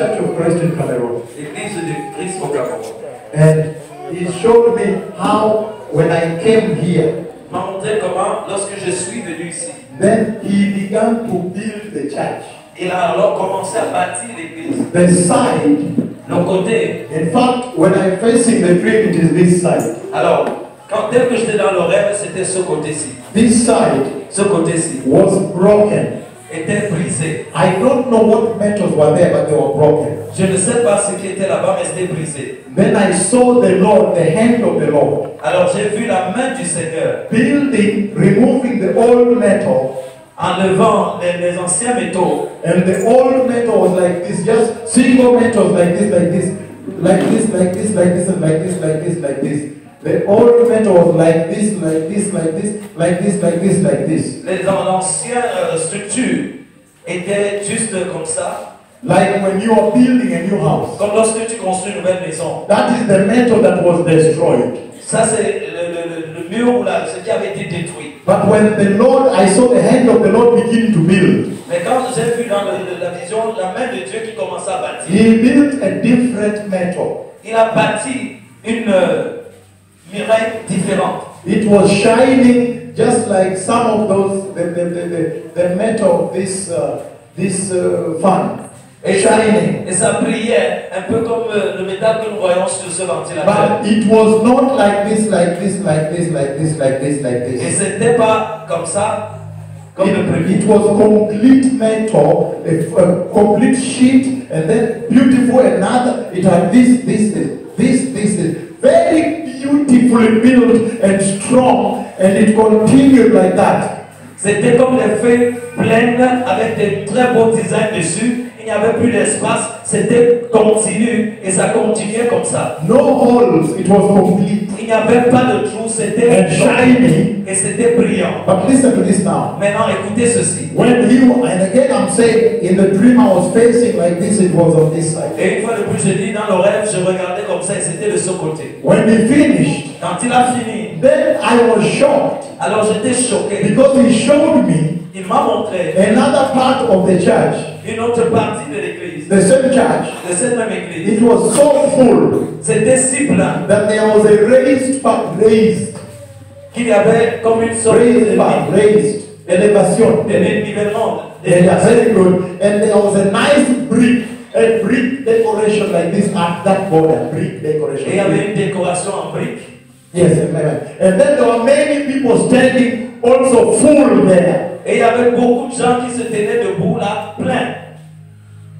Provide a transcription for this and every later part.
Church of Christ in Cameroon. L'église de Christ au Cameroun. And he showed me how, when I came here, Il m'a montré comment, lorsque je suis venu ici, then he began to build the church. il a alors commencé à bâtir l'église. The side, Le côté. in fact, when I'm facing the dream, it is this side. Alors, dès que j'étais dans le rêve, c'était ce côté-ci. This side Ce côté-ci was broken. était brisé. I don't know what metals were there, but they were broken. Je ne sais pas ce qui était là-bas, mais c'était brisé. Then I saw the Lord, the hand of the Lord, Alors j'ai vu la main du Seigneur building, removing the old metal, enlevant les anciens métaux. and the old metal was like this, just single metals like this, like this, like this, like this, like this, and like this, like this, like this. The old metal was like this, like this, like this, like this, like this, like this. L'ancienne structure était juste comme ça. Like when you are building a new house. Comme lorsque tu construis une nouvelle maison. That is the metal that was destroyed. Ça c'est le mur ou ce qui avait été détruit. But when the Lord, I saw the hand of the Lord begin to build. Mais quand j'ai vu dans la vision la main de Dieu qui commençait à bâtir. He built a different metal. Il a bâti une muraille différente. It was shining just like some of those the metal of this fan. Shining. Et ça brillait un peu comme le métal que nous voyons sur ce ventilateur. But it was not like this, like this, like this, like this, like this, like Et this. c'était pas comme ça, comme le premier. It was complete metal, a complete sheet, and then beautiful another. It had this, very beautifully built and strong, and it continued like that. C'était comme des feuilles pleines avec des très beaux designs dessus. Il n'y avait plus d'espace. C'était continu et ça continuait comme ça. No holes, it was complete. Il n'y avait pas de trous. C'était And shiny. et c'était brillant. But listen to this now. Maintenant, écoutez ceci. When you, and again I'm saying, in the dream I was facing like this, it was on this side. Et une fois de plus, je dis, dans le rêve, je regardais comme ça et c'était de ce côté. When he finished, Quand il a fini, then I was shocked alors j'étais choqué. because he showed me Il m'a montré another part of the church, une autre partie de l'église, the same church. de cette même église. It was so full C'était si plein that there was a raised part, raised qu'il y avait comme une sorte de raised elevation. nivellement. Yeah, very good. And there was a nice a brick decoration like this at that border, brick decoration. Et il y avait une décoration en briques. Yes, amen. And then there were many people standing also full there. Et il y avait beaucoup de gens qui se tenaient debout là, plein.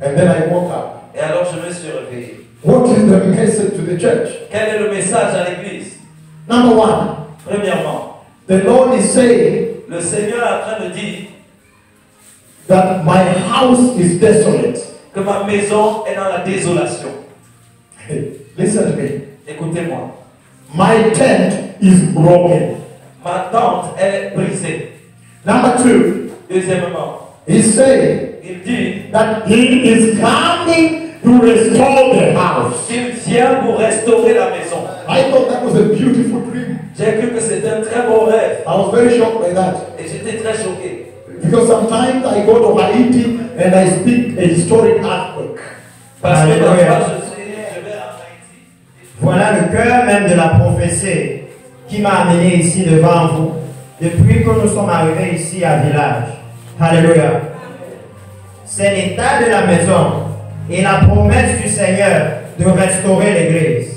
And then I woke up. Et alors je me suis réveillé. What is the message to the church? Quel est le message à l'église? Number one, Premièrement, the Lord is saying le Seigneur est en train de dire that my house is desolate. que ma maison est dans la désolation. Listen to me. Écoutez-moi. My tent is broken. Ma tente est brisée. Number two, Deuxièmement, he's saying il dit that he is coming to restore the house. qu'il vient pour restaurer la maison. I thought that was a beautiful dream. J'ai cru que c'était un très beau rêve. I was very shocked by that. Et j'étais très choqué. Because sometimes I go to Haiti and I speak a historic earthquake. Parce que Alléluia. parfois je vais en Haïti. Voilà le cœur même de la prophétie qui m'a amené ici devant vous depuis que nous sommes arrivés ici à Village. Alléluia. C'est l'état de la maison et la promesse du Seigneur de restaurer l'église.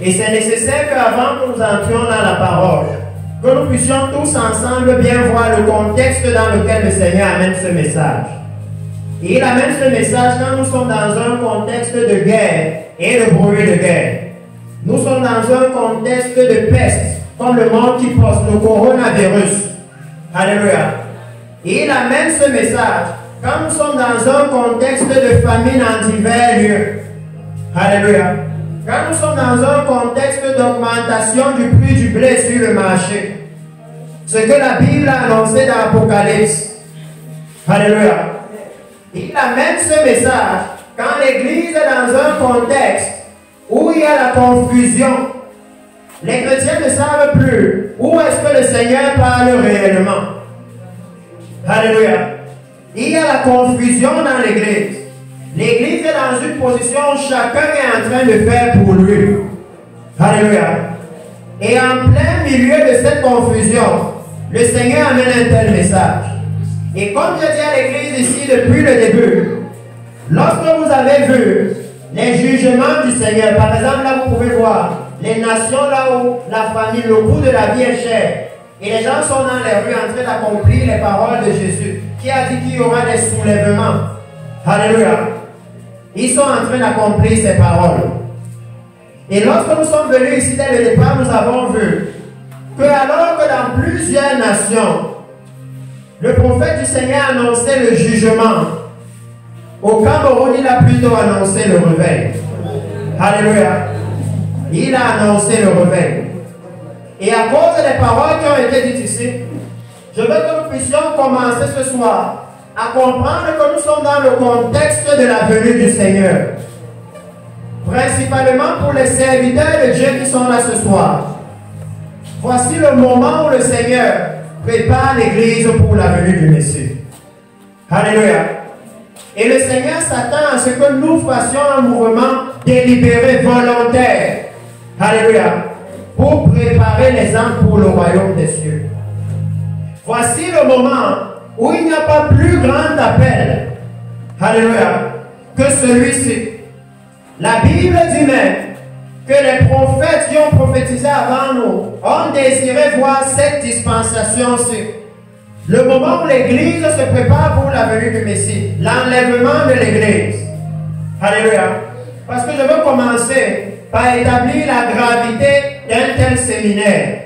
Et c'est nécessaire qu'avant que nous entrions dans la parole, que nous puissions tous ensemble bien voir le contexte dans lequel le Seigneur amène ce message. Et il amène ce message quand nous sommes dans un contexte de guerre et de bruit de guerre. Nous sommes dans un contexte de peste, comme le monde qui porte le coronavirus. Alléluia. Et il amène ce message quand nous sommes dans un contexte de famine en divers lieux. Alléluia. Quand nous sommes dans un contexte d'augmentation du prix du blé sur le marché. Ce que la Bible a annoncé dans l'Apocalypse. Alléluia. Il amène ce message quand l'Église est dans un contexte où il y a la confusion. Les chrétiens ne savent plus où est-ce que le Seigneur parle réellement. Alléluia. Il y a la confusion dans l'Église. Les dans une position où chacun est en train de faire pour lui. Alléluia. Et en plein milieu de cette confusion, le Seigneur amène un tel message. Et comme je dis à l'église ici depuis le début, lorsque vous avez vu les jugements du Seigneur, par exemple là vous pouvez voir les nations là où la famille, le goût de la vie est cher, et les gens sont dans les rues en train d'accomplir les paroles de Jésus, qui a dit qu'il y aura des soulèvements. Alléluia. Ils sont en train d'accomplir ces paroles. Et lorsque nous sommes venus ici dès le départ, nous avons vu que alors que dans plusieurs nations, le prophète du Seigneur annonçait le jugement, au Cameroun, il a plutôt annoncé le réveil. Alléluia. Il a annoncé le réveil. Et à cause des paroles qui ont été dites ici, je veux que nous puissions commencer ce soir à comprendre que nous sommes dans le contexte de la venue du Seigneur. Principalement pour les serviteurs de Dieu qui sont là ce soir. Voici le moment où le Seigneur prépare l'Église pour la venue du Messie. Alléluia. Et le Seigneur s'attend à ce que nous fassions un mouvement délibéré, volontaire. Alléluia. Pour préparer les âmes pour le royaume des cieux. Voici le moment où il n'y a pas plus grand appel. Alléluia. Que celui-ci. La Bible dit même que les prophètes qui ont prophétisé avant nous ont désiré voir cette dispensation-ci. Le moment où l'Église se prépare pour la venue du Messie, l'enlèvement de l'Église. Alléluia. Parce que je veux commencer par établir la gravité d'un tel séminaire.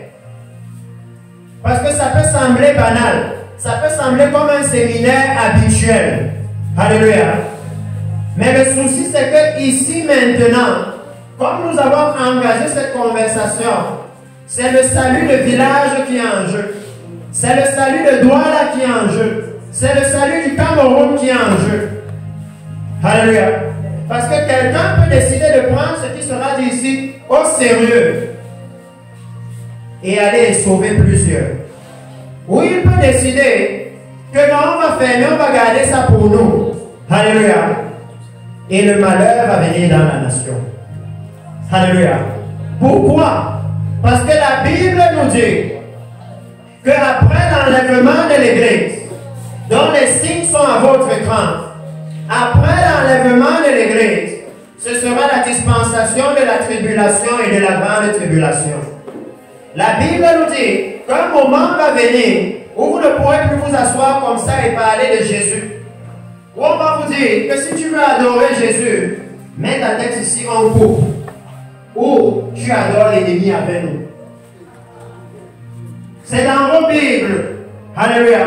Parce que ça peut sembler banal. Ça peut sembler comme un séminaire habituel. Alléluia. Mais le souci, c'est que ici maintenant, comme nous avons engagé cette conversation, c'est le salut de village qui est en jeu. C'est le salut de Douala qui est en jeu. C'est le salut du Cameroun qui est en jeu. Alléluia. Parce que quelqu'un peut décider de prendre ce qui sera dit ici au sérieux et aller sauver plusieurs. Ou il peut décider que non, on va fermer, on va garder ça pour nous. Alléluia. Et le malheur va venir dans la nation. Alléluia. Pourquoi? Parce que la Bible nous dit qu'après l'enlèvement de l'Église, dont les signes sont à votre écran, après l'enlèvement de l'Église, ce sera la dispensation de la tribulation et de la grande tribulation. La Bible nous dit qu'un moment va venir où vous ne pourrez plus vous asseoir comme ça et parler de Jésus. Où on va vous dire que si tu veux adorer Jésus, mets ta tête ici en coupe. Ou tu adores l'ennemi avec nous. C'est dans vos Bibles. Alléluia.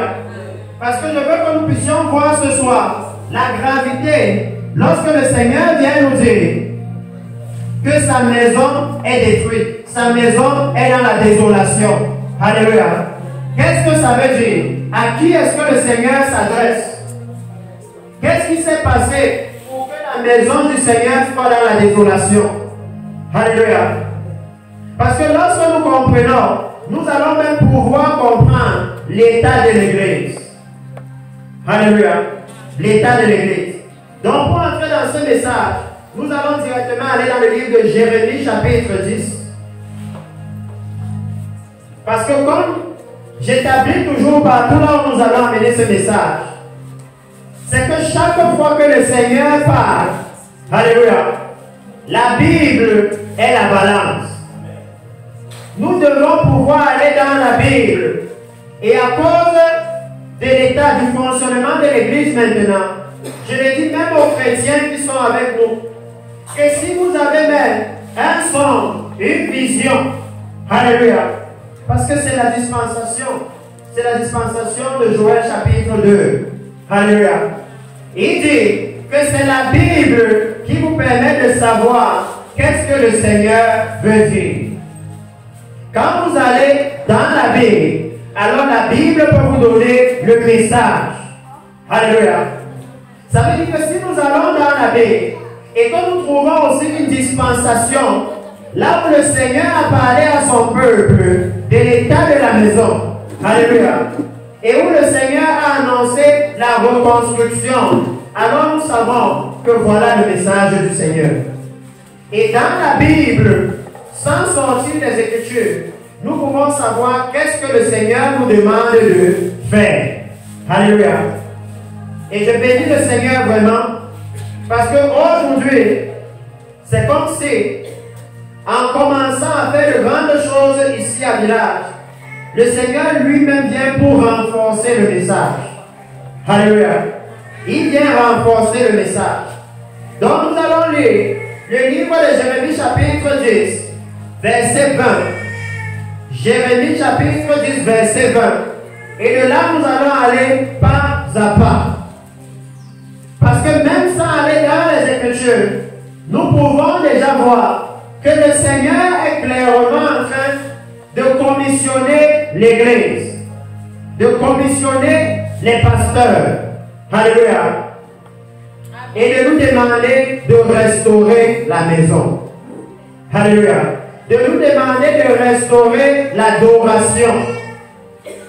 Parce que je veux que nous puissions voir ce soir la gravité lorsque le Seigneur vient nous dire que sa maison est détruite. Sa maison est dans la désolation. Alléluia. Qu'est-ce que ça veut dire? À qui est-ce que le Seigneur s'adresse? Qu'est-ce qui s'est passé pour que la maison du Seigneur soit dans la désolation? Alléluia. Parce que lorsque nous comprenons, nous allons même pouvoir comprendre l'état de l'Église. Alléluia. L'état de l'Église. Donc pour entrer dans ce message, nous allons directement aller dans le livre de Jérémie chapitre 10. Parce que comme j'établis toujours partout là où nous allons amener ce message, c'est que chaque fois que le Seigneur parle, alléluia, la Bible est la balance. Nous devons pouvoir aller dans la Bible. Et à cause de l'état du fonctionnement de l'Église maintenant, je le dis même aux chrétiens qui sont avec nous, que si vous avez même un son, une vision, alléluia, parce que c'est la dispensation de Joël chapitre 2, alléluia. Il dit que c'est la Bible qui vous permet de savoir qu'est-ce que le Seigneur veut dire. Quand vous allez dans la Bible, alors la Bible peut vous donner le message. Alléluia. Ça veut dire que si nous allons dans la Bible et que nous trouvons aussi une dispensation, là où le Seigneur a parlé à son peuple de l'état de la maison, alléluia, et où le Seigneur a annoncé la reconstruction, alors nous savons que voilà le message du Seigneur. Et dans la Bible, sans sortir des Écritures, nous pouvons savoir qu'est-ce que le Seigneur nous demande de faire. Alléluia. Et je bénis le Seigneur vraiment, parce qu'aujourd'hui, c'est comme si, en commençant à faire de grandes choses ici à Village, le Seigneur lui-même vient pour renforcer le message. Alléluia. Il vient renforcer le message. Donc nous allons lire le livre de Jérémie chapitre 10, verset 20. Jérémie chapitre 10, verset 20. Et de là, nous allons aller pas à pas. Parce que même sans aller dans les Écritures, nous pouvons déjà voir que le Seigneur est clairement en train de commissionner l'Église, de commissionner les pasteurs. Alléluia. Et de nous demander de restaurer la maison. Alléluia. De nous demander de restaurer l'adoration.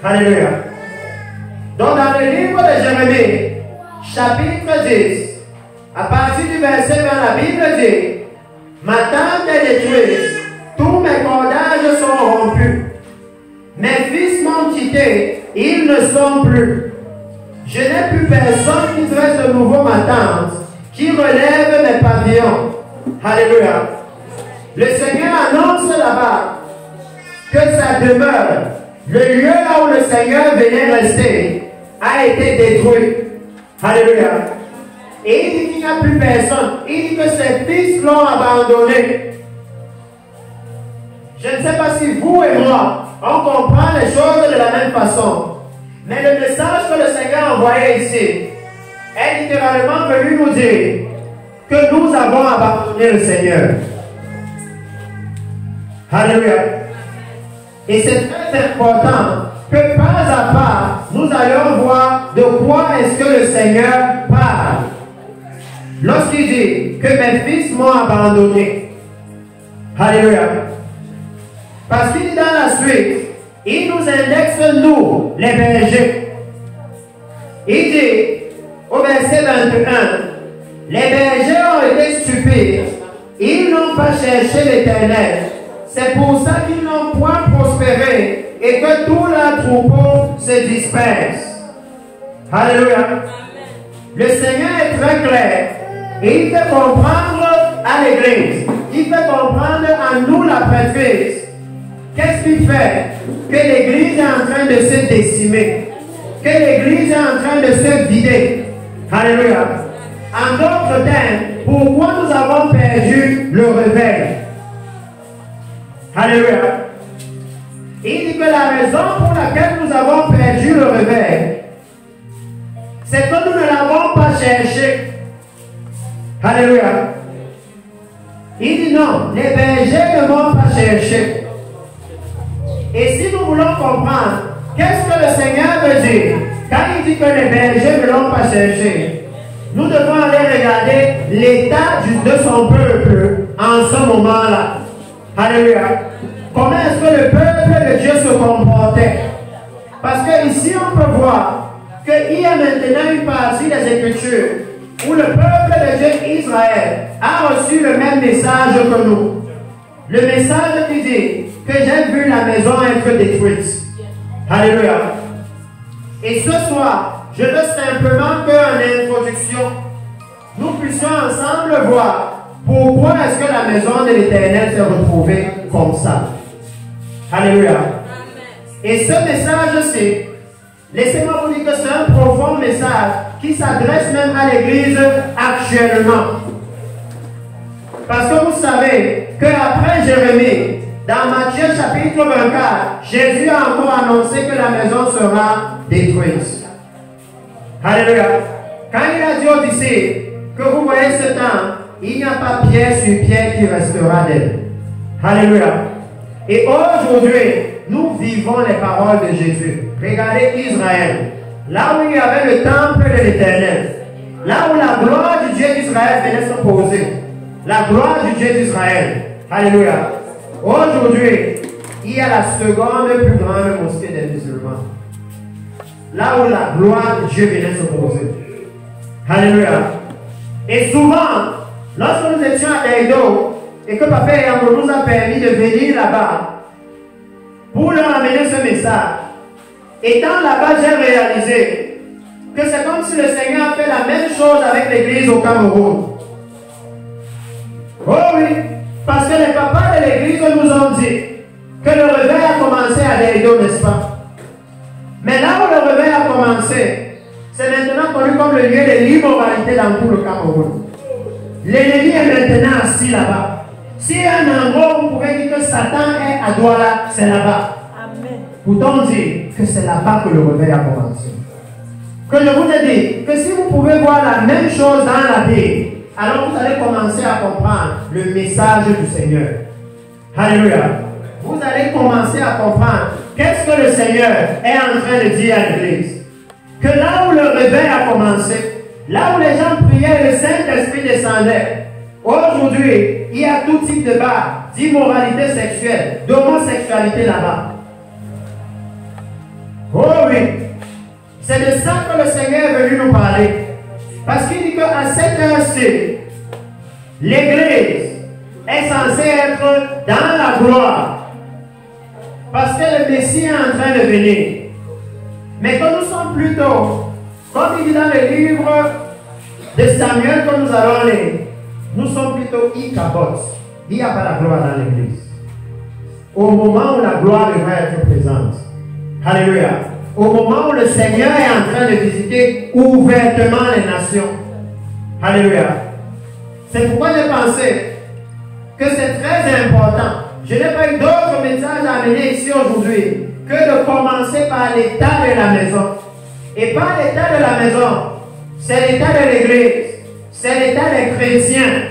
Alléluia. Donc dans le livre de Jérémie, chapitre 10, à partir du verset 20, la Bible dit: ma tente est détruite, tous mes cordages sont rompus, mes fils m'ont quitté, ils ne sont plus. Je n'ai plus personne qui dresse de nouveau ma tente, qui relève mes pavillons. Alléluia. Le Seigneur annonce là-bas que sa demeure, le lieu là où le Seigneur venait rester, a été détruit. Alléluia. Et il dit qu'il n'y a plus personne. Il dit que ses fils l'ont abandonné. Je ne sais pas si vous et moi, on comprend les choses de la même façon. Mais le message que le Seigneur a envoyé ici est littéralement venu nous dire que nous avons abandonné le Seigneur. Alléluia. Et c'est très important que pas à pas, nous allons voir de quoi est-ce que le Seigneur parle. Lorsqu'il dit que mes fils m'ont abandonné. Alléluia. Parce qu'il dit dans la suite, il nous indexe, nous, les bergers. Il dit, au verset 21, les bergers ont été stupides, ils n'ont pas cherché l'Éternel. C'est pour ça qu'ils n'ont point prospéré et que tout leur troupeau se disperse. Alléluia. Le Seigneur est très clair et il fait comprendre à l'Église, il fait comprendre à nous la prêtrise. Qu'est-ce qui fait que l'Église est en train de se décimer, que l'Église est en train de se vider? Alléluia. En d'autres termes, pourquoi nous avons perdu le réveil? Alléluia. Il dit que la raison pour laquelle nous avons perdu le réveil, c'est que nous ne l'avons pas cherché. Alléluia. Il dit non, les bergers ne vont pas chercher. Et si nous voulons comprendre qu'est-ce que le Seigneur veut dire quand il dit que les bergers ne l'ont pas cherché, nous devons aller regarder l'état de son peuple en ce moment-là. Alléluia. Comment est-ce que le peuple de Dieu se comportait? Parce que ici on peut voir qu'il y a maintenant une partie des Écritures où le peuple de Dieu, Israël, a reçu le même message que nous. Le message qui dit que j'ai vu la maison être détruite. Alléluia. Et ce soir, je veux simplement qu'en introduction, nous puissions ensemble voir pourquoi est-ce que la maison de l'Éternel s'est retrouvée comme ça. Alléluia. Et ce message, c'est, laissez-moi vous dire que c'est un profond message qui s'adresse même à l'Église actuellement. Parce que vous savez qu'après Jérémie, dans Matthieu chapitre 24, Jésus a encore annoncé que la maison sera détruite. Alléluia. Quand il a dit aux disciples que vous voyez ce temps, il n'y a pas pierre sur pierre qui restera d'elle. Alléluia. Et aujourd'hui, nous vivons les paroles de Jésus. Regardez Israël. Là où il y avait le temple de l'Éternel. Là où la gloire du Dieu d'Israël venait se poser. La gloire du Dieu d'Israël. Alléluia. Aujourd'hui, il y a la seconde plus grande mosquée des musulmans. Là où la gloire de Dieu venait se poser. Alléluia. Et souvent, lorsque nous étions à Daido et que Papa Yango nous a permis de venir là-bas pour leur amener ce message, étant là-bas, j'ai réalisé que c'est comme si le Seigneur a fait la même chose avec l'église au Cameroun. Oh oui, parce que les papas de l'église nous ont dit que le réveil a commencé à Daido, n'est-ce pas? Mais là où le réveil a commencé, c'est maintenant connu comme le lieu de l'immoralité dans tout le Cameroun. L'ennemi est maintenant assis là-bas. Si un endroit où vous pouvez dire que Satan est à Douala, c'est là-bas. Pourtant, on dit que c'est là-bas que le réveil a commencé. Que je vous ai dit que si vous pouvez voir la même chose dans la Bible, alors vous allez commencer à comprendre le message du Seigneur. Alléluia. Vous allez commencer à comprendre qu'est-ce que le Seigneur est en train de dire à l'Église. Que là où le réveil a commencé, là où les gens priaient, le Saint-Esprit descendait. Aujourd'hui, il y a tout type de bar, d'immoralité sexuelle, d'homosexualité là-bas. Oh oui, c'est de ça que le Seigneur est venu nous parler. Parce qu'il dit qu'à cette heure-ci, l'Église est censée être dans la gloire. Parce que le Messie est en train de venir. Mais que nous sommes plutôt, comme il dit dans le livre de Samuel que nous allons lire, nous sommes plutôt Icabot. Il n'y a pas la gloire dans l'Église. Au moment où la gloire devrait être présente. Alléluia. Au moment où le Seigneur est en train de visiter ouvertement les nations. Alléluia. C'est pourquoi j'ai pensé que c'est très important. Je n'ai pas eu d'autre message à amener ici aujourd'hui que de commencer par l'état de la maison. Et par l'état de la maison, c'est l'état de l'Église. C'est l'état des chrétiens.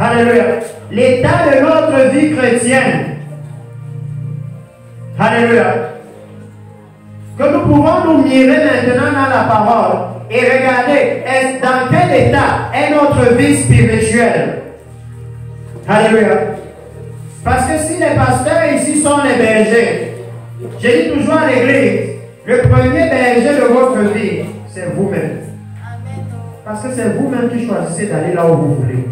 Alléluia. L'état de notre vie chrétienne. Alléluia. Que nous pouvons nous mirer maintenant dans la parole et regarder dans quel état est notre vie spirituelle. Alléluia. Parce que si les pasteurs ici sont les bergers, je dis toujours à l'église, le premier berger de votre vie, c'est vous-même. Parce que c'est vous-même qui choisissez d'aller là où vous voulez.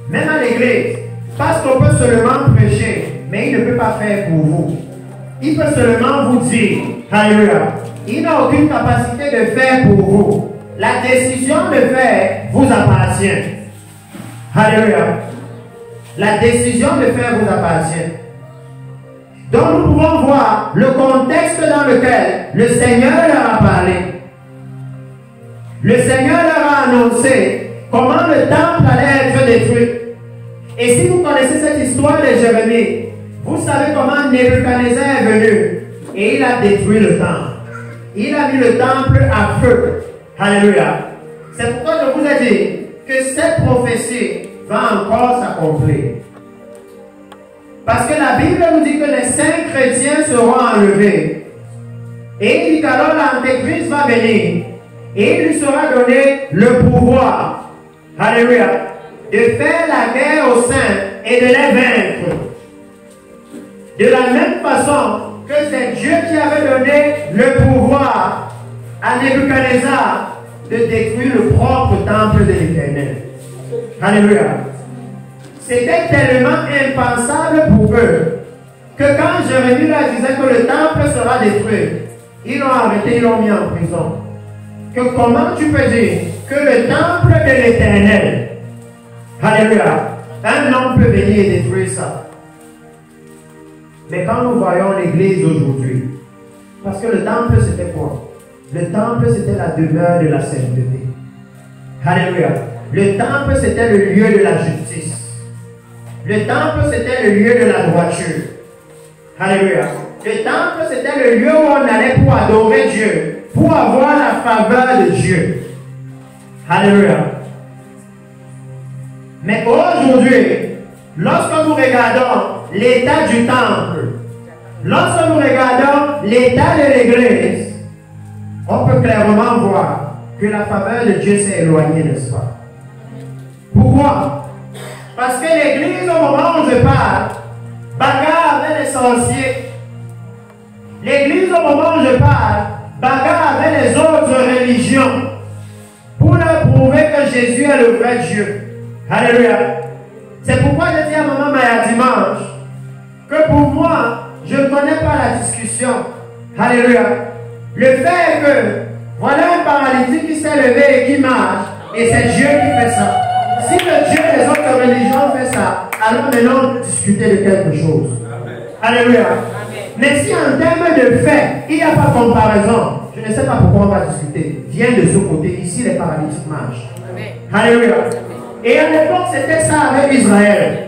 Même à l'église, parce qu'on peut seulement prêcher, mais il ne peut pas faire pour vous. Il peut seulement vous dire, alléluia, il n'a aucune capacité de faire pour vous. La décision de faire vous appartient. Alléluia. La décision de faire vous appartient. Donc nous pouvons voir le contexte dans lequel le Seigneur leur a parlé. Le Seigneur leur a annoncé comment le temple allait être détruit. Et si vous connaissez cette histoire de Jérémie, vous savez comment Nebuchadnezzar est venu et il a détruit le temple. Il a mis le temple à feu. Alléluia. C'est pourquoi je vous ai dit que cette prophétie va encore s'accomplir. Parce que la Bible nous dit que les saints chrétiens seront enlevés. Et il dit qu'alors l'Antéchrist va venir. Et il lui sera donné le pouvoir. Alléluia. De faire la guerre aux saints et de les vaincre. De la même façon que c'est Dieu qui avait donné le pouvoir à Nebuchadnezzar de détruire le propre temple de l'Éternel. Alléluia. C'était tellement impensable pour eux que quand Jérémie leur disait que le temple sera détruit, ils l'ont arrêté, ils l'ont mis en prison. Que comment tu peux dire que le temple de l'Éternel, alléluia, un homme peut venir et détruire ça? Mais quand nous voyons l'église aujourd'hui, parce que le temple c'était quoi? Le temple c'était la demeure de la sainteté. Alléluia. Le temple c'était le lieu de la justice. Le temple c'était le lieu de la droiture. Alléluia. Le temple c'était le lieu où on allait pour adorer Dieu, pour avoir la faveur de Dieu. Alléluia. Mais aujourd'hui, lorsque nous regardons l'état du temple, lorsque nous regardons l'état de l'église, on peut clairement voir que la faveur de Dieu s'est éloignée, n'est-ce pas? Pourquoi? Parce que l'église, au moment où je parle, bagarre avec les sorciers. L'église, au moment où je parle, bagarre avec les autres religions pour leur prouver que Jésus est le vrai Dieu. Alléluia. C'est pourquoi je dis à maman Maya dimanche que pour moi, je ne connais pas la discussion. Alléluia. Le fait est que voilà un paralytique qui s'est levé et qui marche, et c'est Dieu qui fait ça. Si le Dieu des autres religions fait ça, alors maintenant on peut discuter de quelque chose. Alléluia. Mais si en termes de fait, il n'y a pas de comparaison, je ne sais pas pourquoi on va discuter. Viens de ce côté, ici les paralytiques marchent. Alléluia. Et à l'époque, c'était ça avec Israël.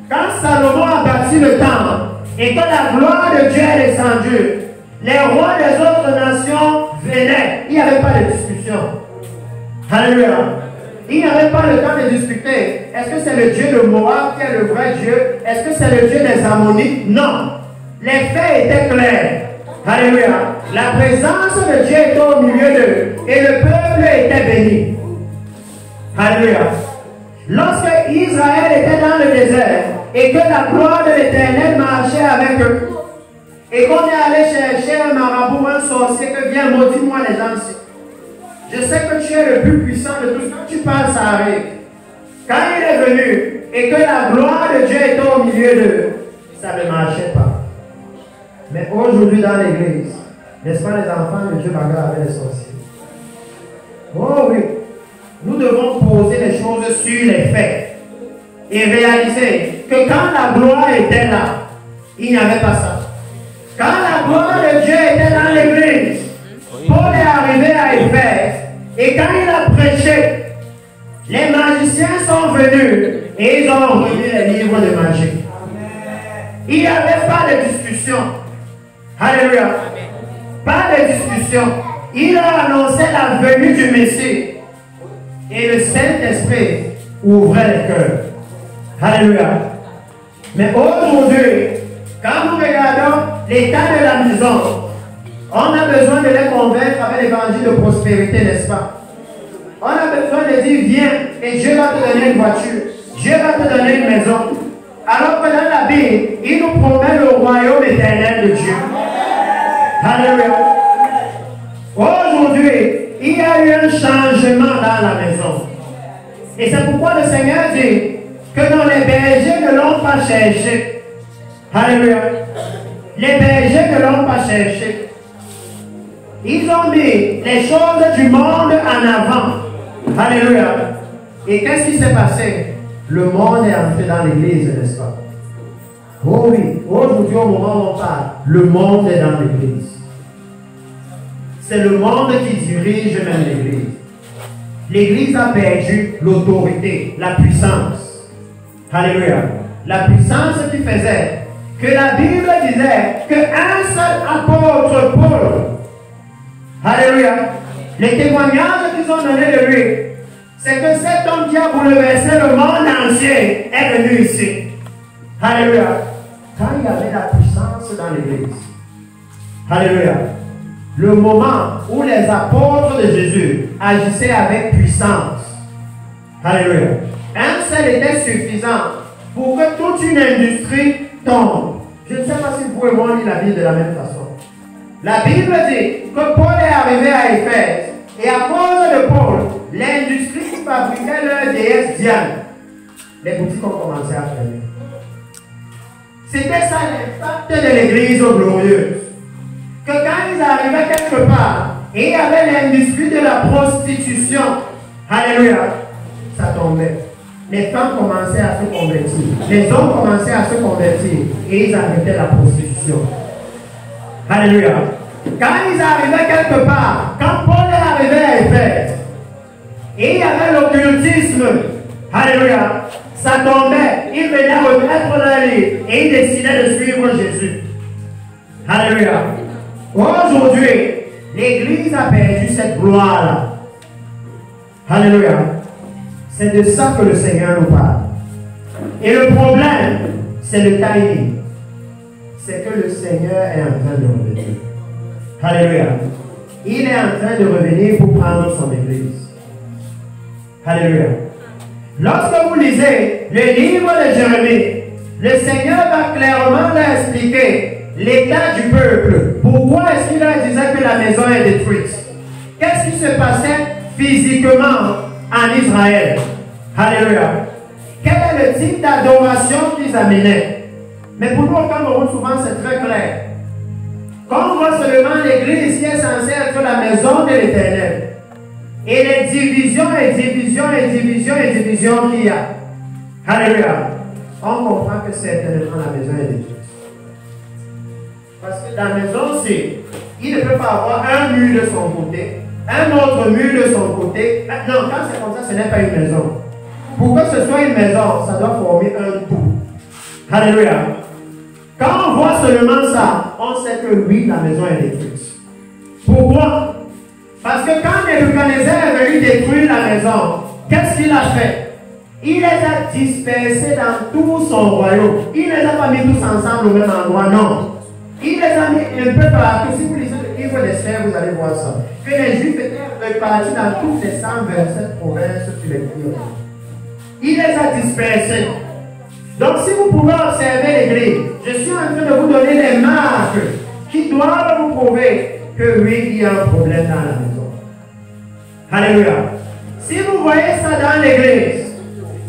Quand Salomon a bâti le temple et que la gloire de Dieu est descendue, les rois des autres nations venaient. Il n'y avait pas de discussion. Alléluia. Il n'y avait pas le temps de discuter. Est-ce que c'est le Dieu de Moab qui est le vrai Dieu? Est-ce que c'est le Dieu des Ammonites? Non. Les faits étaient clairs. Alléluia. La présence de Dieu était au milieu d'eux et le peuple était béni. Alléluia. Lorsque Israël était dans le désert et que la gloire de l'Éternel marchait avec eux, et qu'on est allé chercher un marabout, un sorcier, que viens, maudis-moi les anciens. Je sais que tu es le plus puissant de tous. Quand tu parles, ça arrive. Quand il est venu et que la gloire de Dieu était au milieu d'eux, ça ne marchait pas. Mais aujourd'hui dans l'église, n'est-ce pas les enfants de Dieu bagarrent avec les sorciers? Oh oui. Nous devons poser les choses sur les faits et réaliser que quand la gloire était là, il n'y avait pas ça. Quand la gloire de Dieu était dans l'église, Paul est arrivé à Éphèse et quand il a prêché, les magiciens sont venus et ils ont remis les livres de magie. Il n'y avait pas de discussion. Alléluia. Pas de discussion. Il a annoncé la venue du Messie. Et le Saint-Esprit ouvrait les cœurs. Alléluia. Mais aujourd'hui, quand nous regardons l'état de la maison, on a besoin de les convaincre avec l'évangile de prospérité, n'est-ce pas? On a besoin de dire, viens, et Dieu va te donner une voiture. Dieu va te donner une maison. Alors que dans la Bible, il nous promet le royaume éternel de Dieu. Alléluia. Aujourd'hui, il y a eu un changement dans la maison. Et c'est pourquoi le Seigneur dit que non, les bergers ne l'ont pas cherché. Alléluia. Les bergers ne l'ont pas cherché. Ils ont mis les choses du monde en avant. Alléluia. Et qu'est-ce qui s'est passé? Le monde est entré dans l'église, n'est-ce pas? Oh oui, aujourd'hui au moment où on parle, le monde est dans l'église. C'est le monde qui dirige même l'église. L'église a perdu l'autorité, la puissance. Alléluia. La puissance qui faisait que la Bible disait qu'un seul apôtre, Paul, alléluia, les témoignages qu'ils ont donnés de lui, c'est que cet homme qui a bouleversé le monde entier est venu ici. Alléluia. Quand il y avait la puissance dans l'église, alléluia, le moment où les apôtres de Jésus agissaient avec puissance, alléluia, un seul était suffisant pour que toute une industrie tombe. Je ne sais pas si vous pouvez voir la Bible de la même façon. La Bible dit que Paul est arrivé à Éphèse et à cause de Paul, l'industrie qui fabriquait leur déesse Diane, les boutiques ont commencé à fermer. C'était ça l'impact de l'église glorieuse. Que quand ils arrivaient quelque part et il y avait l'industrie de la prostitution, alléluia, ça tombait. Les femmes commençaient à se convertir, les hommes commençaient à se convertir et ils arrêtaient la prostitution. Alléluia. Quand ils arrivaient quelque part, quand Paul est arrivé à Éphèse, et il y avait l'occultisme, alléluia, ça tombait, ils venaient remettre leur livre et ils décidaient de suivre Jésus. Alléluia. Aujourd'hui, l'église a perdu cette gloire-là. Alléluia. C'est de ça que le Seigneur nous parle. Et le problème, c'est le timing. C'est que le Seigneur est en train de revenir. Alléluia. Il est en train de revenir pour prendre son église. Alléluia. Lorsque vous lisez le livre de Jérémie, le Seigneur va clairement leur expliquer l'état du peuple. Pourquoi est-ce qu'il leur disait que la maison est détruite? Qu'est-ce qui se passait physiquement en Israël. Alléluia. Quel est le type d'adoration qu'ils amenaient? Mais pour nous, au Cameroun, souvent c'est très clair. Quand on voit seulement l'église qui est censée être la maison de l'Éternel, et les divisions qu'il y a, alléluia, on comprend que certainement la maison est détruite. Parce que la maison, c'est, il ne peut pas avoir un mur de son côté, un autre mur de son côté. Non, quand c'est comme ça, ce n'est pas une maison. Pour que ce soit une maison, ça doit former un tout. Alléluia. Quand on voit seulement ça, on sait que oui, la maison est détruite. Pourquoi? Parce que quand Nebuchadnezzar est venu détruire la maison, qu'est-ce qu'il a fait? Il les a dispersés dans tout son royaume. Il ne les a pas mis tous ensemble au même endroit, non. Il les a mis un peu partout. Si vous lisez le livre d'Esther, vous allez voir ça. Que les Juifs étaient répartis dans toutes les 127 provinces sur les pays. Il les a dispersés. Donc si vous pouvez observer l'église, je suis en train de vous donner des marques qui doivent vous prouver que oui, il y a un problème dans la maison. Alléluia. Si vous voyez ça dans l'église,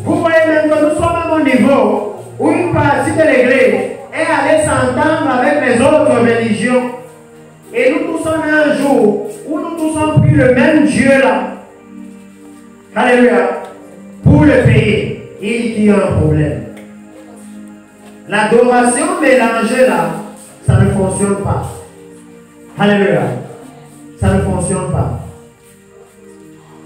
vous voyez même que nous sommes à mon niveau où une partie de l'église est allée s'entendre avec les autres religions. Et nous tous sommes un jour où nous tous sommes pris le même Dieu là. Alléluia. Pour le payer, il y a un problème. L'adoration mélangée là, ça ne fonctionne pas. Alléluia. Ça ne fonctionne pas.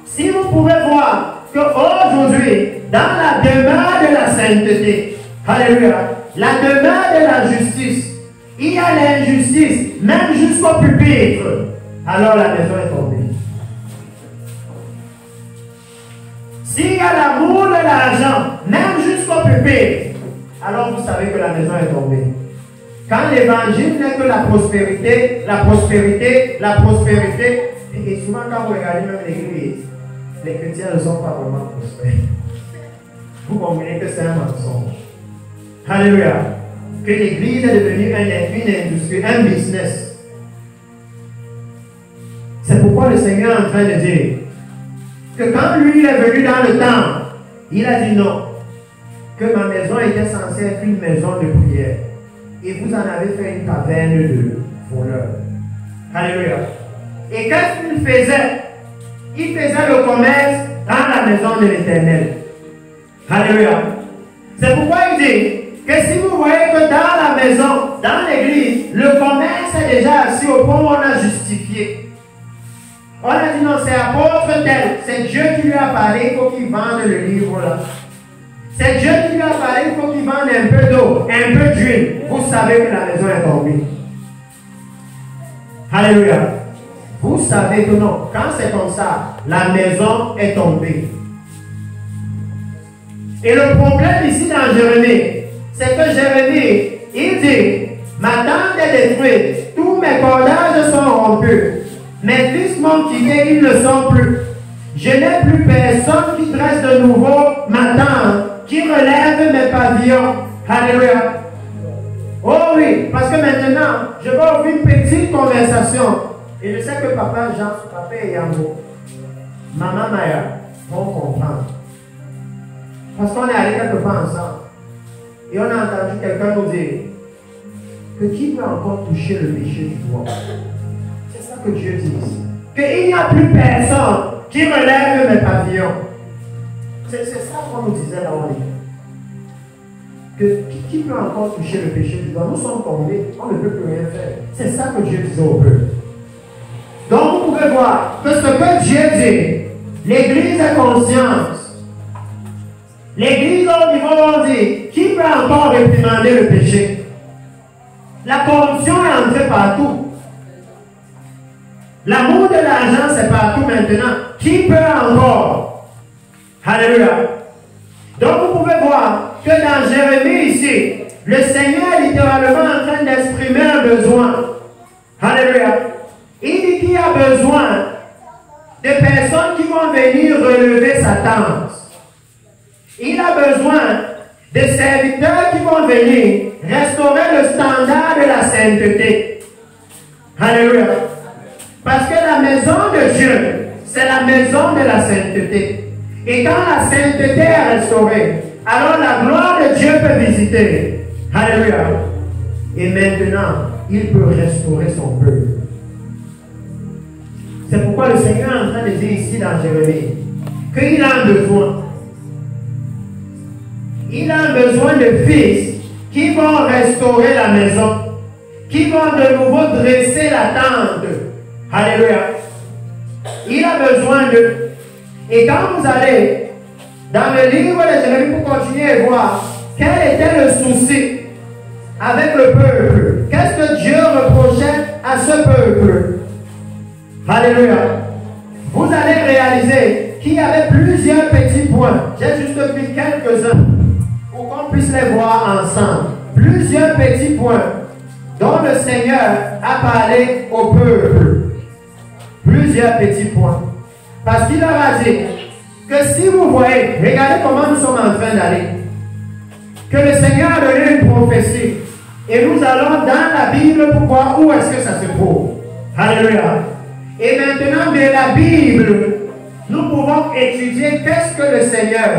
Si vous pouvez voir qu'aujourd'hui, dans la demeure de la sainteté, alléluia, la demeure de la justice, il y a l'injustice, même jusqu'au pupitre, alors la maison est tombée. S'il y a l'amour de l'argent, même jusqu'au pupitre, alors vous savez que la maison est tombée. Quand l'évangile n'est que la prospérité, et souvent quand vous regardez même l'église, les chrétiens ne sont pas vraiment prospères. Vous comprenez que c'est un mensonge. Alléluia. Que l'église est devenue une industrie, un business. C'est pourquoi le Seigneur est en train de dire que quand lui il est venu dans le temple, il a dit non. Que ma maison était censée être une maison de prière. Et vous en avez fait une caverne de voleurs. Alléluia. Et qu'est-ce qu'il faisait? Il faisait le commerce dans la maison de l'Éternel. Alléluia. C'est pourquoi il dit que si vous voyez que dans la maison, dans l'église, le commerce est déjà assis au point où on a justifié. On a dit non, c'est apôtre tel, c'est Dieu qui lui a parlé, il faut qu'il vende le livre là. C'est Dieu qui lui a parlé, il faut qu'il vende un peu d'eau, un peu d'huile. Vous savez que la maison est tombée. Alléluia. Vous savez que non, quand c'est comme ça, la maison est tombée. Et le problème ici dans Jérémie, c'est que Jérémie, il dit, ma tente est détruite, tous mes cordages sont rompus, mes fils m'ont quitté, ils ne sont plus. Je n'ai plus personne qui dresse de nouveau ma tente, qui relève mes pavillons. Alléluia. Oh oui, parce que maintenant, je vais ouvrir une petite conversation. Et je sais que papa Jean, papa et Yango, maman Maya vont comprendre. Parce qu'on est allé quelque part ensemble. Et on a entendu quelqu'un nous dire que qui peut encore toucher le péché du doigt? C'est ça que Dieu dit ici. Qu'il n'y a plus personne qui relève mes pavillons. C'est ça qu'on nous disait là-haut. Que qui peut encore toucher le péché du doigt? Nous sommes tombés, on ne peut plus rien faire. C'est ça que Dieu disait au peuple. Donc vous pouvez voir que ce que Dieu dit, l'église est consciente. L'église au niveau où on dit, qui peut encore réprimander le péché? La corruption est entrée partout. L'amour de l'argent, c'est partout maintenant. Qui peut encore? Alléluia. Donc vous pouvez voir que dans Jérémie ici, le Seigneur est littéralement en train d'exprimer un besoin. Alléluia. Il dit qu'il y a besoin de personnes qui vont venir relever sa tente. Il a besoin de serviteurs qui vont venir restaurer le standard de la sainteté. Alléluia. Parce que la maison de Dieu, c'est la maison de la sainteté. Et quand la sainteté est restaurée, alors la gloire de Dieu peut visiter. Alléluia. Et maintenant, il peut restaurer son peuple. C'est pourquoi le Seigneur est en train de dire ici dans Jérémie qu'il a un besoin. Il a un besoin de fils qui vont restaurer la maison, qui vont de nouveau dresser la tente. Alléluia. Il a besoin de... Et quand vous allez dans le livre de Jérémie pour continuer à voir quel était le souci avec le peuple, qu'est-ce que Dieu reprochait à ce peuple. Alléluia. Vous allez réaliser qu'il y avait plusieurs petits points. J'ai juste pris quelques-uns pour qu'on puisse les voir ensemble. Plusieurs petits points dont le Seigneur a parlé au peuple. Plusieurs petits points. Parce qu'il leur a dit que si vous voyez, regardez comment nous sommes en train d'aller, que le Seigneur a donné une prophétie et nous allons dans la Bible pour voir où est-ce que ça se trouve. Alléluia. Et maintenant de la Bible, nous pouvons étudier qu'est-ce que le Seigneur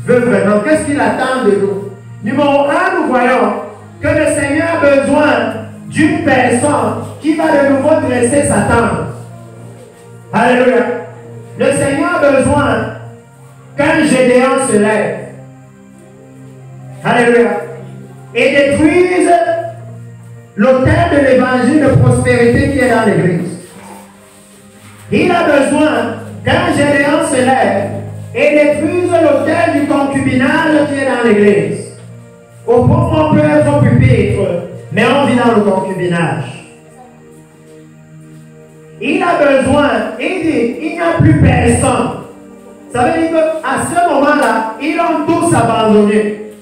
veut vraiment, qu'est-ce qu'il attend de nous. Numéro 1, nous voyons que le Seigneur a besoin d'une personne qui va de nouveau dresser sa tente. Alléluia. Le Seigneur a besoin qu'un Gédéon se lève. Alléluia. Et détruise l'autel de l'évangile de prospérité qui est dans l'église. Il a besoin qu'un Gédéon se lève et détruise l'autel du concubinage qui est dans l'église. Au fond, on peut être au pupitre, mais on vit dans le concubinage. Il a besoin, il dit, il n'y a plus personne. Ça veut dire qu'à ce moment-là, ils ont tous abandonné.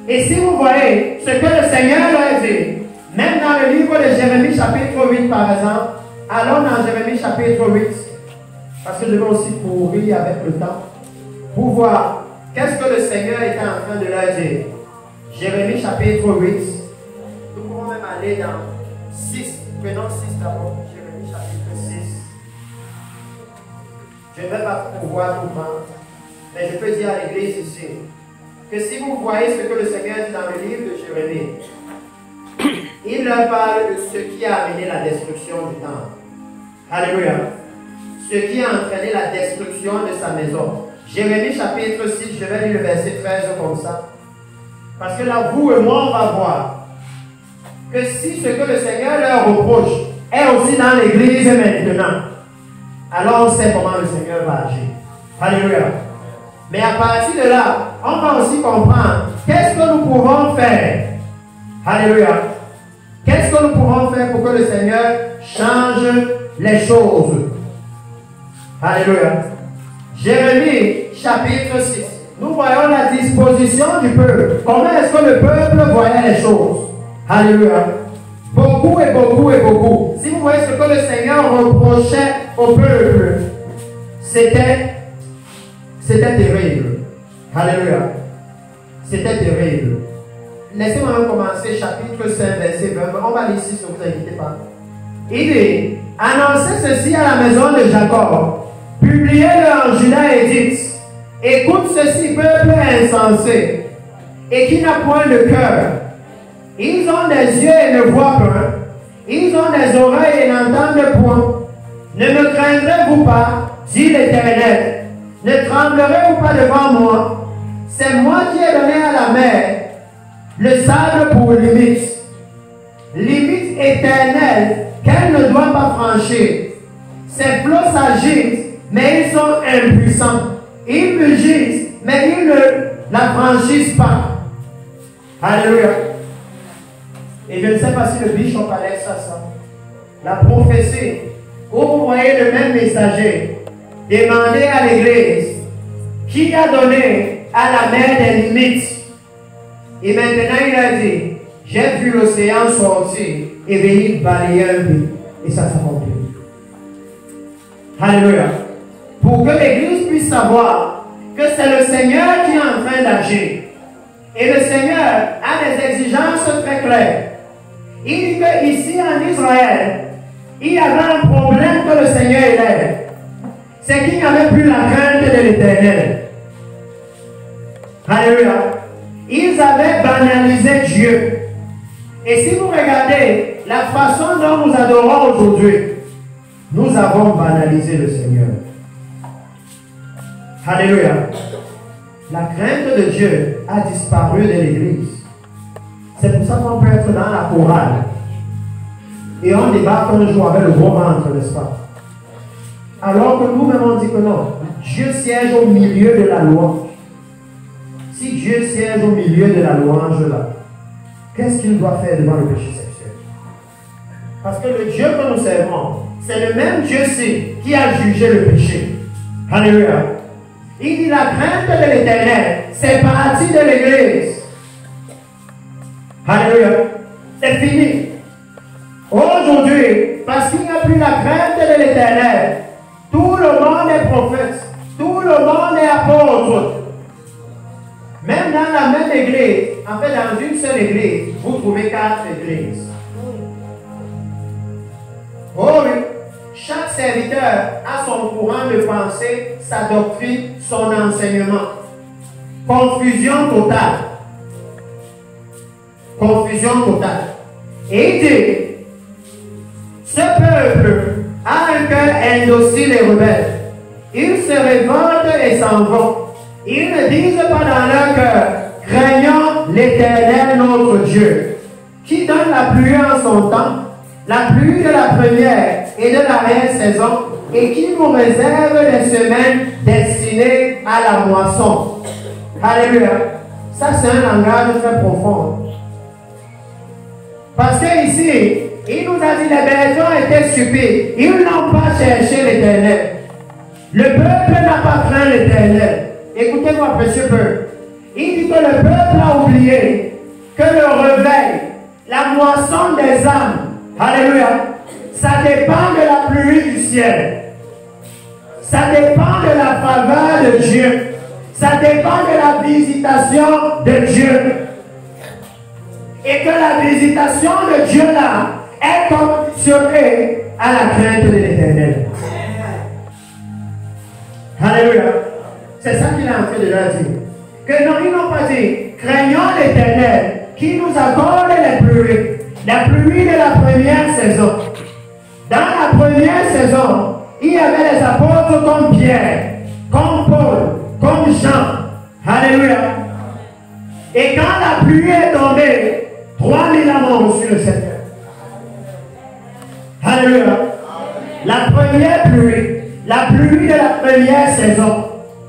Et si vous voyez ce que le Seigneur leur dit, même dans le livre de Jérémie chapitre 8 par exemple, allons dans Jérémie chapitre 8, parce que je vais aussi courir avec le temps, pour voir qu'est-ce que le Seigneur était en train de leur dire. Jérémie chapitre 8, nous pouvons même aller dans 6, prenons 6 d'abord. Je ne vais pas pouvoir tout prendre, mais je peux dire à l'église ici que si vous voyez ce que le Seigneur dit dans le livre de Jérémie, il leur parle de ce qui a amené la destruction du temple. Alléluia. Ce qui a entraîné la destruction de sa maison. Jérémie chapitre 6, je vais lire le verset 13 comme ça. Parce que là, vous et moi, on va voir que si ce que le Seigneur leur reproche est aussi dans l'église maintenant, alors on sait comment le Seigneur va agir. Alléluia. Mais à partir de là, on va aussi comprendre qu'est-ce que nous pouvons faire. Alléluia. Qu'est-ce que nous pouvons faire pour que le Seigneur change les choses. Alléluia. Jérémie chapitre 6. Nous voyons la disposition du peuple. Comment est-ce que le peuple voyait les choses? Alléluia. Beaucoup et beaucoup et beaucoup. Si vous voyez ce que le Seigneur reprochait au peuple, c'était terrible. Alléluia. C'était terrible. Laissez-moi commencer chapitre 5, verset 20. On va lire ici, ne vous inquiétez pas. Il dit, annoncez ceci à la maison de Jacob. Publiez-le en Juda et dites, écoute ceci, peuple insensé, et qui n'a point de cœur. Ils ont des yeux et ne voient point. Ils ont des oreilles et n'entendent point. Ne me craindrez-vous pas, dit l'Éternel. Ne tremblerez-vous pas devant moi. C'est moi qui ai donné à la mer le sable pour limite. Limite éternelle qu'elle ne doit pas franchir. Ces flots s'agitent, mais ils sont impuissants. Ils mugissent, mais ils ne la franchissent pas. Alléluia. Et je ne sais pas si le bishop allait ça. La prophétie, où vous voyez le même messager demander à l'église qui a donné à la mer des limites. Et maintenant il a dit, j'ai vu l'océan sortir et venir balayer un pays. Et ça s'accomplit. Alléluia. Pour que l'église puisse savoir que c'est le Seigneur qui est en train d'agir. Et le Seigneur a des exigences très claires. Il dit qu'ici en Israël, il y avait un problème que le Seigneur élève. c'est qu'il n'y avait plus la crainte de l'Éternel. Alléluia. Ils avaient banalisé Dieu. Et si vous regardez la façon dont nous adorons aujourd'hui, nous avons banalisé le Seigneur. Alléluia. La crainte de Dieu a disparu de l'Église. C'est pour ça qu'on peut être dans la chorale. Et on débarque un jour avec le gros ventre, n'est-ce pas? Alors que nous-mêmes on dit que non. Dieu siège au milieu de la louange. Si Dieu siège au milieu de la louange là, qu'est-ce qu'il doit faire devant le péché sexuel? Parce que le Dieu que nous servons, c'est le même Dieu-ci qui a jugé le péché. Alléluia. Il dit la crainte de l'Éternel, c'est parti de l'Église. Alléluia. C'est fini. Aujourd'hui, parce qu'il n'y a plus la crainte de l'Éternel, tout le monde est prophète, tout le monde est apôtre. Même dans la même église, en fait dans une seule église, vous trouvez 4 églises. Oh oui, chaque serviteur a son courant de pensée, sa doctrine, son enseignement. Confusion totale. Confusion totale. Et il dit, ce peuple a un cœur indocile et rebelle. Ils se révoltent et s'en vont. Ils ne disent pas dans leur cœur, craignons l'Éternel notre Dieu, qui donne la pluie en son temps, la pluie de la première et de l'arrière-saison, et qui nous réserve les semaines destinées à la moisson. Alléluia. Ça, c'est un langage très profond. Parce que ici, il nous a dit les bergers étaient stupides. Ils n'ont pas cherché l'Éternel. Le peuple n'a pas craint l'Éternel. Écoutez-moi, précieux peuple. Il dit que le peuple a oublié que le réveil, la moisson des âmes, alléluia, ça dépend de la pluie du ciel. Ça dépend de la faveur de Dieu. Ça dépend de la visitation de Dieu. Et que la visitation de Dieu là est conditionnée à la crainte de l'Éternel. Alléluia. C'est ça qu'il a en fait de leur dire. Que non, ils n'ont pas dit, craignons l'Éternel qui nous accorde les pluies. La pluie de la première saison. Dans la première saison, il y avait les apôtres comme Pierre, comme Paul, comme Jean. Alléluia. Et quand la pluie est tombée, 3000 hommes ont reçu le Seigneur. Alléluia. La première pluie, la pluie de la première saison.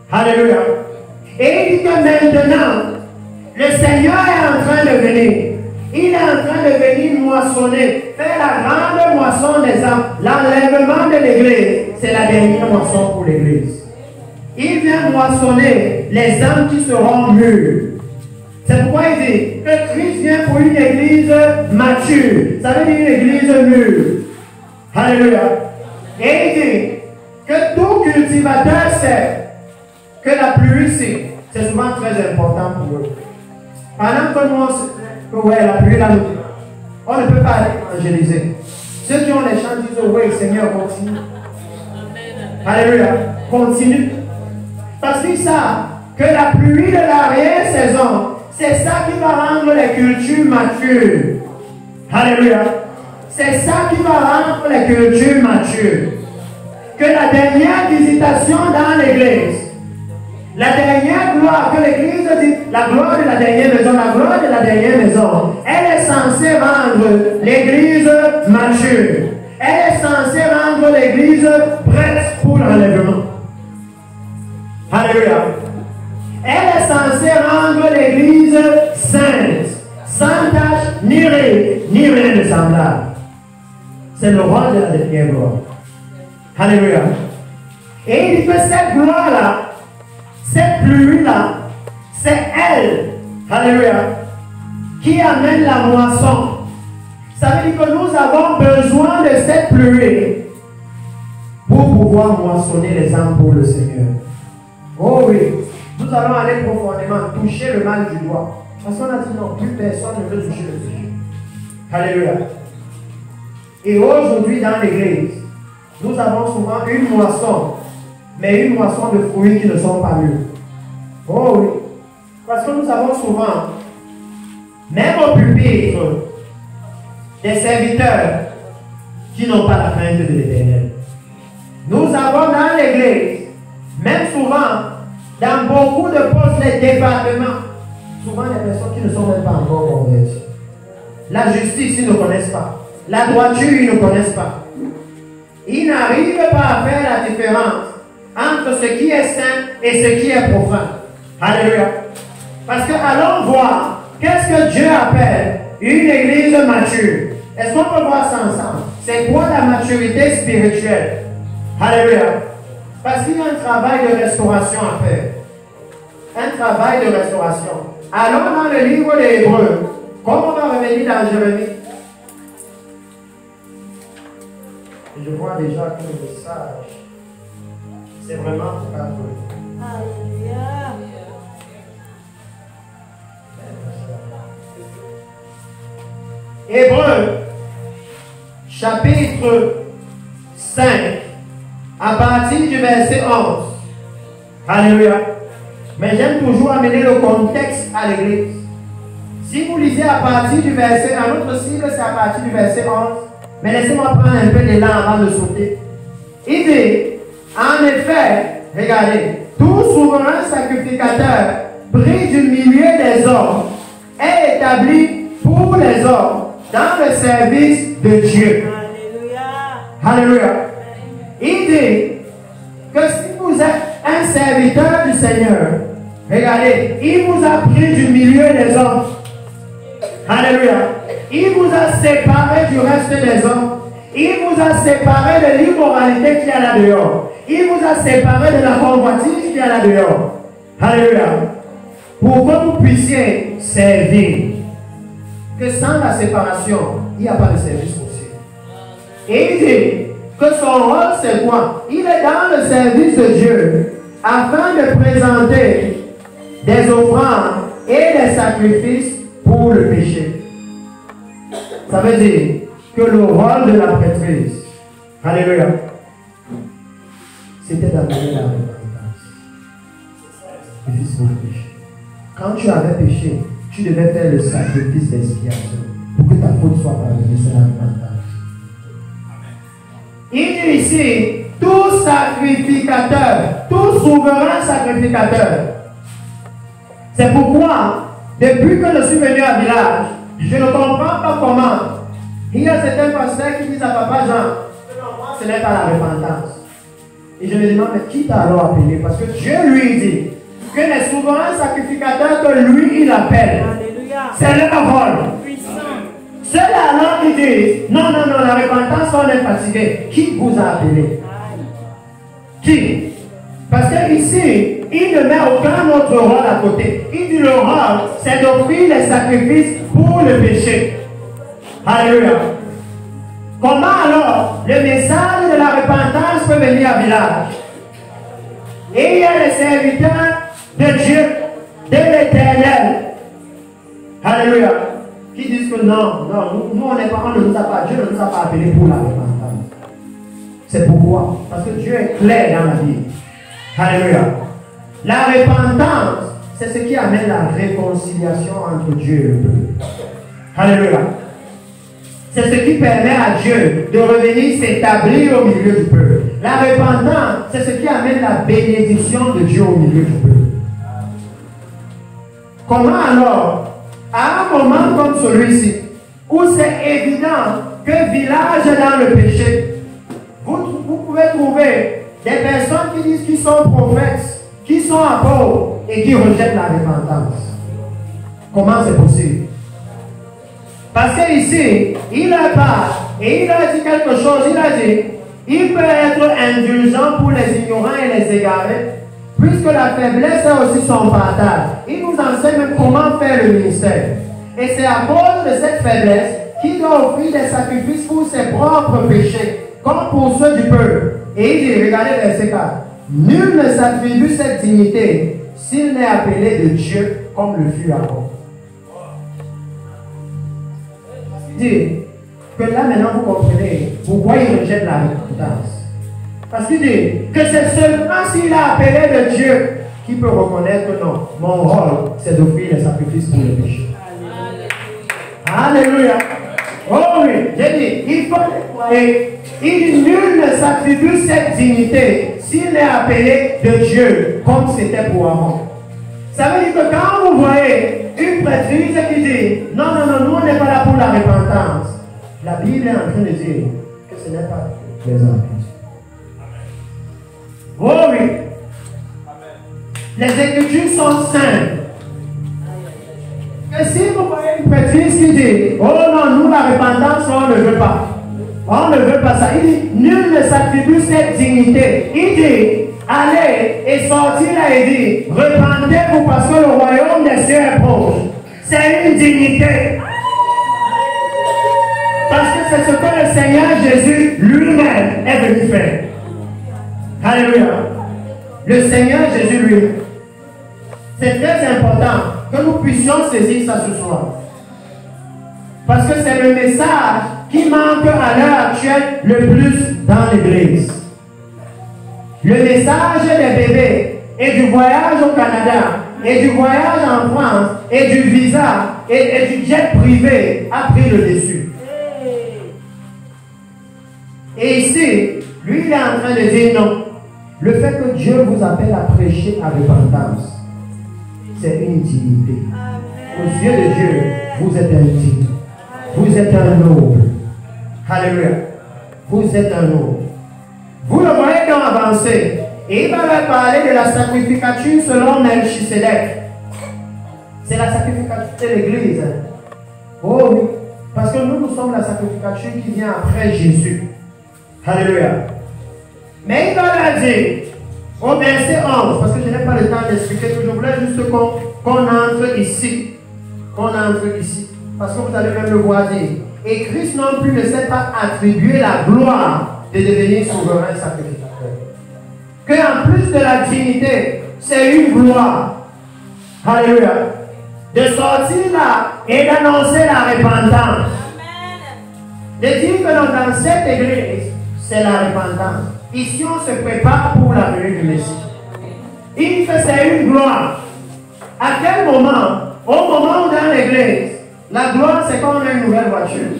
Alléluia. Et il dit que maintenant, le Seigneur est en train de venir. Il est en train de venir moissonner, faire la grande moisson des âmes. L'enlèvement de l'église, c'est la dernière moisson pour l'église. Il vient moissonner les âmes qui seront mûres. C'est pourquoi il dit que Christ vient pour une église mature. Ça veut dire une église mûre. Alléluia. Et il dit que tout cultivateur sait que la pluie, c'est souvent très important pour eux. Pendant que nous, que ouais, la pluie là, on ne peut pas évangéliser. Ceux qui ont les chants disent, oui, Seigneur, continue. Alléluia. Continue. Parce qu'ils savent que la pluie de l'arrière-saison, c'est ça qui va rendre les cultures matures. Alléluia. C'est ça qui va rendre les cultures matures. Que la dernière visitation dans l'église, la dernière gloire que l'église dit, la gloire de la dernière maison, la gloire de la dernière maison, elle est censée rendre l'église mature. Elle est censée rendre l'église prête pour l'enlèvement. Alléluia. Elle est censée rendre l'église sainte, sans tache, ni rien de semblable. C'est le roi de la dernière gloire. Alléluia. Et il dit que cette gloire-là, cette pluie-là, c'est elle, alléluia, qui amène la moisson. Ça veut dire que nous avons besoin de cette pluie pour pouvoir moissonner les âmes pour le Seigneur. Oh oui, nous allons aller profondément, toucher le mal du doigt. Parce qu'on a dit non, plus personne ne veut toucher le Seigneur. Alléluia. Et aujourd'hui dans l'église, nous avons souvent une moisson mais une moisson de fruits qui ne sont pas mûrs. Oh oui. Parce que nous avons souvent, même au pupitre, des serviteurs qui n'ont pas la crainte de l'Éternel. Nous avons dans l'église, même souvent, dans beaucoup de postes, les départements, souvent des personnes qui ne sont même pas encore converties. La justice, ils ne connaissent pas. La droiture, ils ne connaissent pas. Ils n'arrivent pas à faire la différence entre ce qui est saint et ce qui est profane. Alléluia. Parce que allons voir qu'est-ce que Dieu appelle une église mature. Est-ce qu'on peut voir ça ensemble? C'est quoi la maturité spirituelle? Alléluia. Parce qu'il y a un travail de restauration à faire. Un travail de restauration. Allons dans le livre des Hébreux. Comme on va revenir dans Jérémie. Je vois déjà que le message, c'est vraiment pour 4 jours. Alléluia. Hébreux, chapitre 5, à partir du verset 11. Alléluia. Mais j'aime toujours amener le contexte à l'église. Si vous lisez à partir du verset, un autre cible, c'est à partir du verset 11. Mais laissez-moi prendre un peu d'élan avant de sauter. Il dit, en effet, regardez, tout souverain sacrificateur pris du milieu des hommes est établi pour les hommes dans le service de Dieu. Alléluia. Alléluia. Il dit que si vous êtes un serviteur du Seigneur, regardez, il vous a pris du milieu des hommes. Alléluia. Il vous a séparé du reste des hommes. Il vous a séparé de l'immoralité qu'il y a là dehors. Il vous a séparé de la convoitise qu'il y a là dehors. Alléluia. Pour que vous puissiez servir. Que sans la séparation, il n'y a pas de service possible. Et il dit que son rôle c'est quoi? Il est dans le service de Dieu afin de présenter des offrandes et des sacrifices pour le péché. Ça veut dire que le rôle de la prêtrise, alléluia, c'était d'amener la repentance. Le fils pour le péché. Quand tu avais péché, tu devais faire le sacrifice d'expiation pour que ta faute soit pardonnée. C'est la repentance. Il dit ici, tout sacrificateur, tout souverain sacrificateur. C'est pourquoi, depuis que je suis venu à Village, je ne comprends pas comment. Il y a certains pasteurs qui disent à Papa Jean, non, moi ce n'est pas la repentance. Et je me demande, mais qui t'a alors appelé? Parce que Dieu lui dit que les souverains sacrificateurs que lui il appelle, c'est leur rôle. Ceux alors qui disent, non, non, non, la repentance, on est fatigué. Qui vous a appelé? Qui? Parce que ici, il ne met aucun autre rôle à côté. Il dit le rôle, c'est d'offrir les sacrifices pour le péché. Alléluia. Comment alors le message de la repentance peut venir à Village? Et il y a les serviteurs de Dieu, de l'Éternel. Alléluia. Qui disent que non, non, nous on n'est pas, on ne nous a pas, Dieu ne nous a pas appelés pour la repentance. C'est pourquoi? Parce que Dieu est clair dans la vie. Alléluia. La repentance, c'est ce qui amène la réconciliation entre Dieu et le peuple. Alléluia. C'est ce qui permet à Dieu de revenir s'établir au milieu du peuple. La repentance, c'est ce qui amène la bénédiction de Dieu au milieu du peuple. Comment alors, à un moment comme celui-ci, où c'est évident que Village est dans le péché, vous pouvez trouver des personnes qui disent qu'ils sont prophètes, qui sont apôtres et qui rejettent la repentance. Comment c'est possible? Parce qu'ici, il a parlé et il a dit quelque chose. Il a dit, il peut être indulgent pour les ignorants et les égarés, puisque la faiblesse est aussi son partage. Il nous enseigne même comment faire le ministère. Et c'est à cause de cette faiblesse qu'il doit offrir des sacrifices pour ses propres péchés, comme pour ceux du peuple. Et il dit, regardez verset 4, nul ne s'attribue cette dignité s'il n'est appelé de Dieu comme le fut Aaron. Il dit que là maintenant vous comprenez pourquoi il rejette la repentance. Parce qu'il dit que c'est seulement s'il a appelé de Dieu qui peut reconnaître que non, mon rôle, c'est d'offrir les sacrifices pour les péchés. Alléluia. Oh oui, j'ai dit, il faut nettoyer. Il dit, nul ne s'attribue cette dignité s'il est appelé de Dieu, comme c'était pour avant. Ça veut dire que quand vous voyez une prêtrise qui dit, non, non, non, nous on n'est pas là pour la repentance, la Bible est en train de dire que ce n'est pas les hommes. Oh oui. Les Écritures sont simples. Et si vous voyez une prêtrise qui dit, oh non, nous la repentance, on ne veut pas. On ne veut pas ça. Il dit, nul ne s'attribue cette dignité. Il dit, allez et sortir là et dit, repentez-vous parce que le royaume des cieux est proche. C'est une dignité. Parce que c'est ce que le Seigneur Jésus lui-même est venu faire. Alléluia. Le Seigneur Jésus lui-même. C'est très important que nous puissions saisir ça ce soir. Parce que c'est le message qui manque à l'heure actuelle le plus dans l'Église. Le message des bébés et du voyage au Canada et du voyage en France et du visa et du jet privé a pris le dessus. Et ici, lui il est en train de dire non. Le fait que Dieu vous appelle à prêcher à repentance, c'est une dignité. Aux yeux de Dieu, vous êtes un digne. Vous êtes un noble. Alléluia. Vous êtes un noble. Vous le voyez donc avancer. Et il va leur parler de la sacrificature selon Melchisedec. C'est la sacrificature de l'Église. Oh oui. Parce que nous sommes la sacrificature qui vient après Jésus. Alléluia. Mais il va leur dire, au verset 11, parce que je n'ai pas le temps d'expliquer tout, je voulais juste qu'on entre ici. Qu'on entre ici. Parce que vous allez même le voir dire. Et Christ non plus ne s'est pas attribué la gloire de devenir souverain sacrificateur. Qu'en plus de la dignité, c'est une gloire. Alléluia. De sortir là et d'annoncer la repentance. De dire que dans cette église, c'est la repentance. Ici, on se prépare pour la venue du Messie. Il dit que c'est une gloire. À quel moment? Au moment où dans l'église, la gloire, c'est quand on a une nouvelle voiture.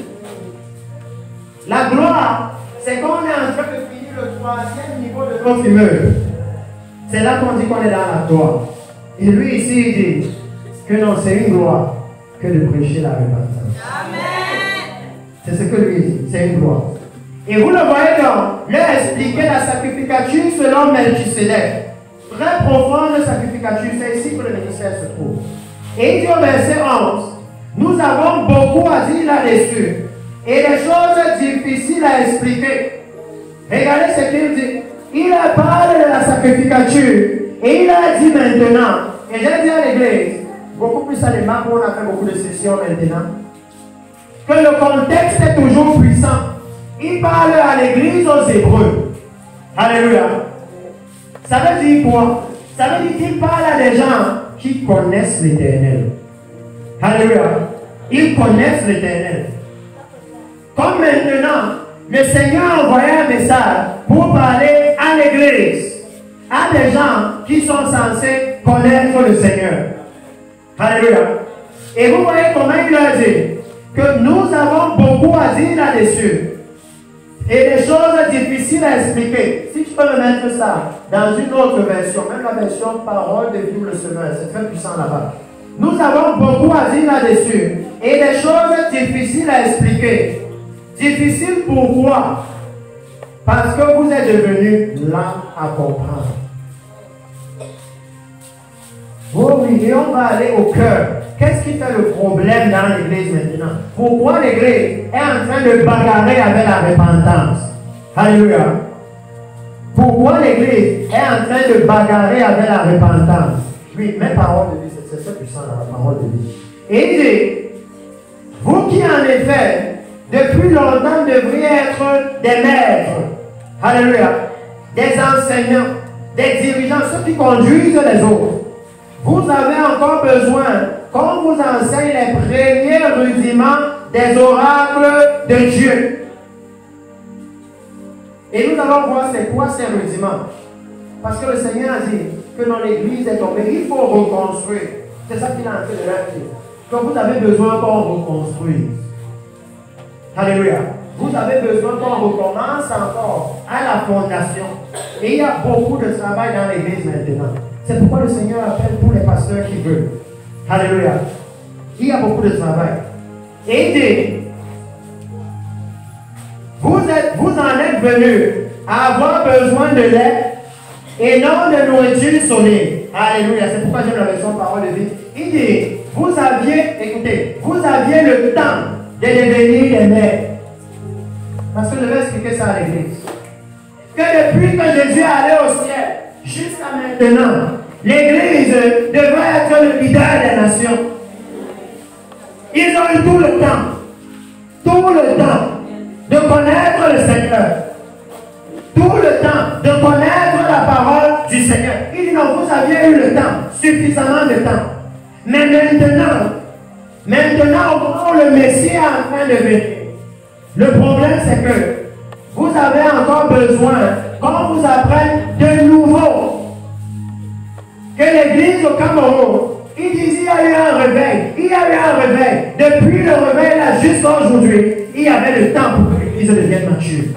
La gloire, c'est quand on est en train de finir le 3e niveau de notre immeuble. C'est là qu'on dit qu'on est dans la gloire. Et lui ici, il dit que non, c'est une gloire que de prêcher la repentance. Amen. C'est ce que lui dit, c'est une gloire. Et vous le voyez donc, leur expliquer la sacrificature selon Melchisedec. Très profonde sacrificature, c'est ici que le ministère se trouve. Et il dit au verset 11, nous avons beaucoup à dire là-dessus. Et des choses difficiles à expliquer. Regardez ce qu'il dit. Il a parlé de la sacrificature. Et il a dit maintenant, et j'ai dit à l'église, beaucoup plus à l'époque où on a fait beaucoup de sessions maintenant, que le contexte est toujours puissant. Il parle à l'église aux Hébreux. Alléluia. Ça veut dire quoi? Ça veut dire qu'il parle à des gens qui connaissent l'Éternel. Alléluia. Ils connaissent l'Éternel. Comme maintenant, le Seigneur a envoyé un message pour parler à l'église, à des gens qui sont censés connaître le Seigneur. Alléluia. Et vous voyez comment il a dit que nous avons beaucoup à dire là-dessus. Et des choses difficiles à expliquer. Si tu peux me mettre ça dans une autre version, même la version parole de Bible le Semeur, c'est très puissant là-bas. Nous avons beaucoup à dire là-dessus. Et des choses difficiles à expliquer. Difficile pourquoi? Parce que vous êtes devenus lents à comprendre. Oh oui, et on va aller au cœur. Qu'est-ce qui fait le problème dans l'église maintenant? Pourquoi l'église est en train de bagarrer avec la repentance? Alléluia. Pourquoi l'église est en train de bagarrer avec la repentance? Oui, mes paroles de vie, c'est ça puissant, la parole de vie. Et il dit, vous qui en effet, depuis longtemps devriez être des maîtres, alléluia, des enseignants, des dirigeants, ceux qui conduisent les autres. Vous avez encore besoin qu'on vous enseigne les premiers rudiments des oracles de Dieu. Et nous allons voir c'est quoi ces rudiments. Parce que le Seigneur a dit que dans l'église est tombée, il faut reconstruire. C'est ça qu'il a en train de leur dire. Donc vous avez besoin qu'on reconstruise. Alléluia. Vous avez besoin qu'on recommence encore à la fondation. Et il y a beaucoup de travail dans l'église maintenant. C'est pourquoi le Seigneur appelle tous les pasteurs qui veulent. Alléluia. Il y a beaucoup de travail. Aidez. Vous en êtes venus à avoir besoin de l'aide et non de nourriture solide. Alléluia. C'est pourquoi j'aime la version parole de vie. Il dit, vous aviez le temps de devenir des maîtres. Parce que je vais expliquer ça à l'église. Que depuis que Jésus est allé au ciel, jusqu'à maintenant, l'église devrait être le leader des nations. Ils ont eu tout le temps de connaître le Seigneur. Tout le temps de connaître la parole du Seigneur. Il dit non, vous aviez eu le temps, suffisamment de temps. Mais maintenant, au moment où le Messie est en train de venir, le problème c'est que vous avez encore besoin qu'on vous apprenne de nouveau. Que l'église au Cameroun, il disait il y a eu un réveil. Depuis le réveil là jusqu'à aujourd'hui, il y avait le temps pour que l'église devienne mature.